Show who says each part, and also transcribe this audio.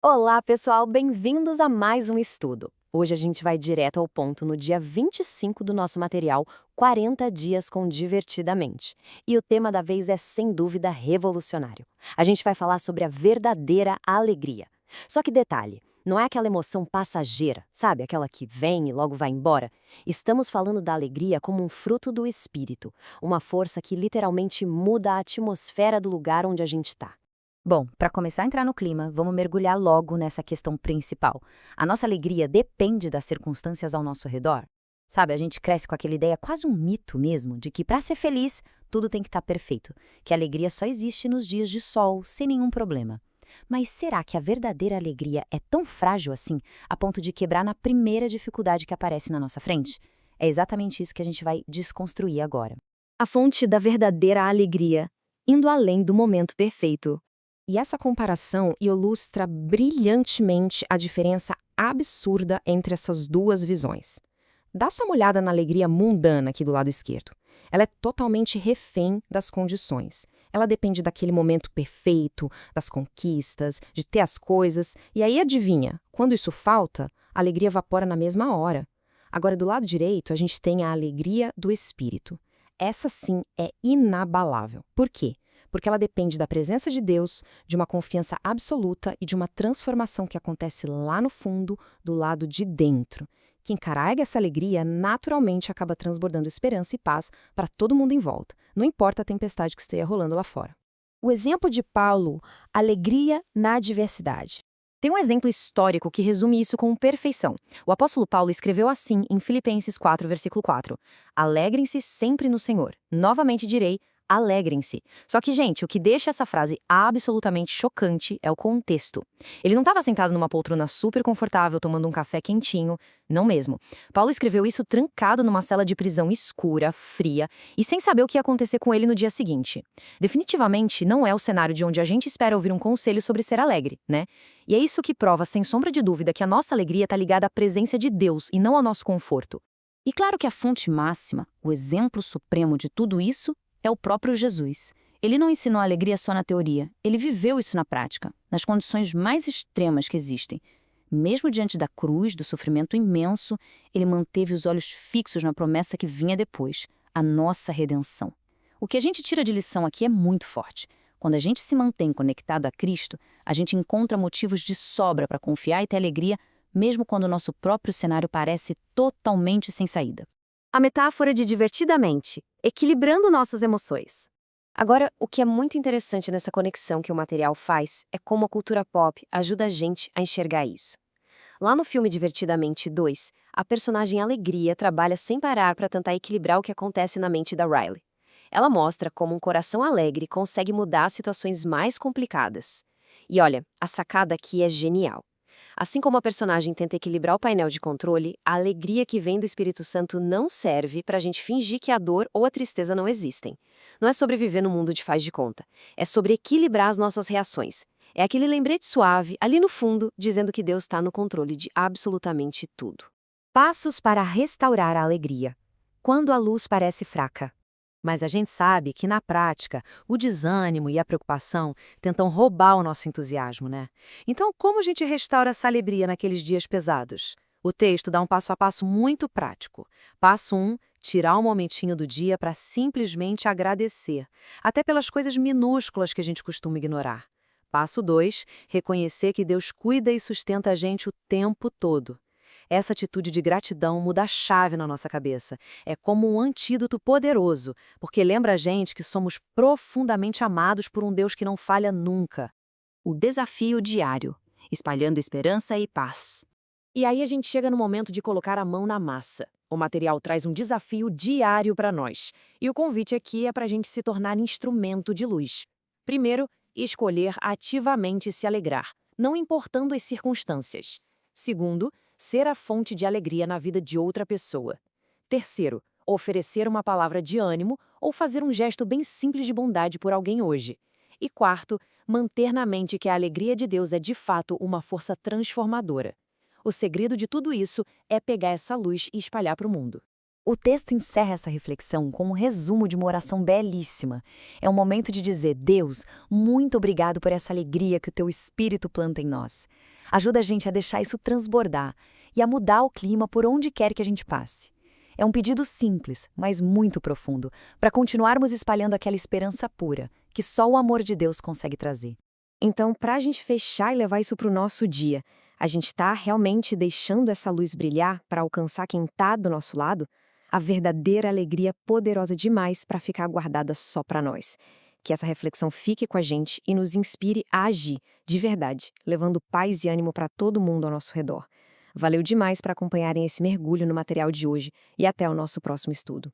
Speaker 1: Olá, pessoal, bem-vindos a mais um estudo. Hoje a gente vai direto ao ponto no dia 25 do nosso material 40 dias com Divertidamente. E o tema da vez é, sem dúvida, revolucionário. A gente vai falar sobre a verdadeira alegria. Só que detalhe, não é aquela emoção passageira, sabe? Aquela que vem e logo vai embora. Estamos falando da alegria como um fruto do espírito, uma força que literalmente muda a atmosfera do lugar onde a gente está.
Speaker 2: Bom, para começar a entrar no clima, vamos mergulhar logo nessa questão principal. A nossa alegria depende das circunstâncias ao nosso redor? Sabe, a gente cresce com aquela ideia, quase um mito mesmo, de que para ser feliz, tudo tem que estar perfeito, que a alegria só existe nos dias de sol, sem nenhum problema. Mas será que a verdadeira alegria é tão frágil assim, a ponto de quebrar na primeira dificuldade que aparece na nossa frente? É exatamente isso que a gente vai desconstruir agora.
Speaker 1: A fonte da verdadeira alegria, indo além do momento perfeito.
Speaker 3: E essa comparação ilustra brilhantemente a diferença absurda entre essas duas visões. Dá só uma olhada na alegria mundana aqui do lado esquerdo. Ela é totalmente refém das condições. Ela depende daquele momento perfeito, das conquistas, de ter as coisas. E aí adivinha, quando isso falta, a alegria evapora na mesma hora. Agora, do lado direito, a gente tem a alegria do espírito. Essa sim é inabalável. Por quê? Porque ela depende da presença de Deus, de uma confiança absoluta e de uma transformação que acontece lá no fundo, do lado de dentro. Quem carrega essa alegria naturalmente acaba transbordando esperança e paz para todo mundo em volta, não importa a tempestade que esteja rolando lá fora.
Speaker 1: O exemplo de Paulo, alegria na adversidade. Tem um exemplo histórico que resume isso com perfeição. O apóstolo Paulo escreveu assim em Filipenses 4, versículo 4: Alegrem-se sempre no Senhor. Novamente direi, alegrem-se. Só que, gente, o que deixa essa frase absolutamente chocante é o contexto. Ele não estava sentado numa poltrona super confortável, tomando um café quentinho. Não mesmo. Paulo escreveu isso trancado numa cela de prisão escura, fria, e sem saber o que ia acontecer com ele no dia seguinte. Definitivamente não é o cenário de onde a gente espera ouvir um conselho sobre ser alegre, né? E é isso que prova, sem sombra de dúvida, que a nossa alegria está ligada à presença de Deus e não ao nosso conforto.
Speaker 2: E claro que a fonte máxima, o exemplo supremo de tudo isso, é o próprio Jesus. Ele não ensinou a alegria só na teoria, ele viveu isso na prática, nas condições mais extremas que existem. Mesmo diante da cruz, do sofrimento imenso, ele manteve os olhos fixos na promessa que vinha depois, a nossa redenção. O que a gente tira de lição aqui é muito forte. Quando a gente se mantém conectado a Cristo, a gente encontra motivos de sobra para confiar e ter alegria, mesmo quando o nosso próprio cenário parece totalmente sem saída.
Speaker 1: A metáfora de divertidamente, equilibrando nossas emoções. Agora, o que é muito interessante nessa conexão que o material faz é como a cultura pop ajuda a gente a enxergar isso. Lá no filme Divertidamente 2, a personagem Alegria trabalha sem parar para tentar equilibrar o que acontece na mente da Riley. Ela mostra como um coração alegre consegue mudar as situações mais complicadas. E olha, a sacada aqui é genial. Assim como a personagem tenta equilibrar o painel de controle, a alegria que vem do Espírito Santo não serve para a gente fingir que a dor ou a tristeza não existem. Não é sobre viver no mundo de faz de conta. É sobre equilibrar as nossas reações. É aquele lembrete suave, ali no fundo, dizendo que Deus está no controle de absolutamente tudo.
Speaker 3: Passos para restaurar a alegria. Quando a luz parece fraca. Mas a gente sabe que, na prática, o desânimo e a preocupação tentam roubar o nosso entusiasmo, né? Então, como a gente restaura essa alegria naqueles dias pesados? O texto dá um passo a passo muito prático. Passo 1, tirar um momentinho do dia para simplesmente agradecer, até pelas coisas minúsculas que a gente costuma ignorar. Passo 2, reconhecer que Deus cuida e sustenta a gente o tempo todo. Essa atitude de gratidão muda a chave na nossa cabeça. É como um antídoto poderoso, porque lembra a gente que somos profundamente amados por um Deus que não falha nunca.
Speaker 2: O desafio diário, espalhando esperança e paz.
Speaker 4: E aí a gente chega no momento de colocar a mão na massa. O material traz um desafio diário para nós. E o convite aqui é para a gente se tornar instrumento de luz. Primeiro, escolher ativamente se alegrar, não importando as circunstâncias. Segundo, ser a fonte de alegria na vida de outra pessoa. Terceiro, oferecer uma palavra de ânimo ou fazer um gesto bem simples de bondade por alguém hoje. E quarto, manter na mente que a alegria de Deus é de fato uma força transformadora. O segredo de tudo isso é pegar essa luz e espalhar para o mundo.
Speaker 2: O texto encerra essa reflexão com um resumo de uma oração belíssima. É um momento de dizer, Deus, muito obrigado por essa alegria que o teu Espírito planta em nós. Ajuda a gente a deixar isso transbordar e a mudar o clima por onde quer que a gente passe. É um pedido simples, mas muito profundo, para continuarmos espalhando aquela esperança pura que só o amor de Deus consegue trazer.
Speaker 1: Então, para a gente fechar e levar isso para o nosso dia, a gente está realmente deixando essa luz brilhar para alcançar quem está do nosso lado? A verdadeira alegria poderosa demais para ficar guardada só para nós. Que essa reflexão fique com a gente e nos inspire a agir, de verdade, levando paz e ânimo para todo mundo ao nosso redor. Valeu demais para acompanharem esse mergulho no material de hoje e até o nosso próximo estudo.